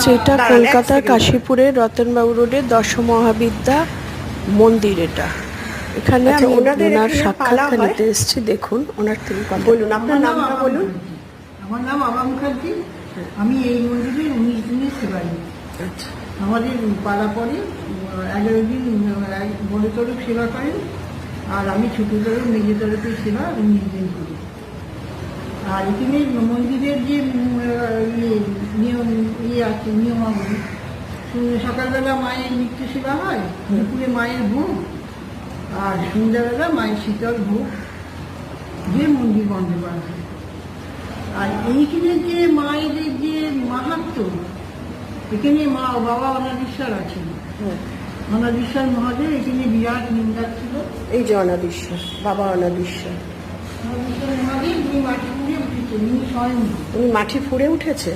যেটা কলকাতার কাশীপুরের রতনবাবু রোডে দশমহাবিদ্যা মন্দির। এটা এখানে আমি ওনার সাক্ষাৎকার নিতে এসেছি। দেখুন ওনার থেকে কথা বলুন। আপনার নামটা বলুন। আমার নাম আবা মুখার্জি। আমি এই মন্দিরে 19 দিনের সেবাই। আচ্ছা, আমাদের পাড়া পরে 11 দিন বড় তরফ সেবা করেন, আর আমি ছোট তরফ মেজে তরফের সেবা 19 দিন করি। আর এখানে মন্দিরের যে নিয়ম আছে, নিয়মাবলী, সকালবেলা মায়ের নিত্য সেবা হয়, দুপুরে মায়ের ভোগ, আর সন্ধ্যাবেলা মায়ের শীতল ভোগ যে মন্দির বন্ধ করা হয়। আর এইখানে যে মায়েদের যে মাহাত্ম্য, এখানে মা বাবা অনাদিশ্বর আছেন। অনাদিশ্বর মহাদেব এখানে বিরাট নিন্দা ছিল। এই যে অনাদিশ্বর, বাবা অনাদিশ্বর। অনাদিশ্বর মহাদেব উনি মাটি ফুঁড়ে উঠেছেন, উনি স্বয়ং। উনি মাটি ফুঁড়ে উঠেছে।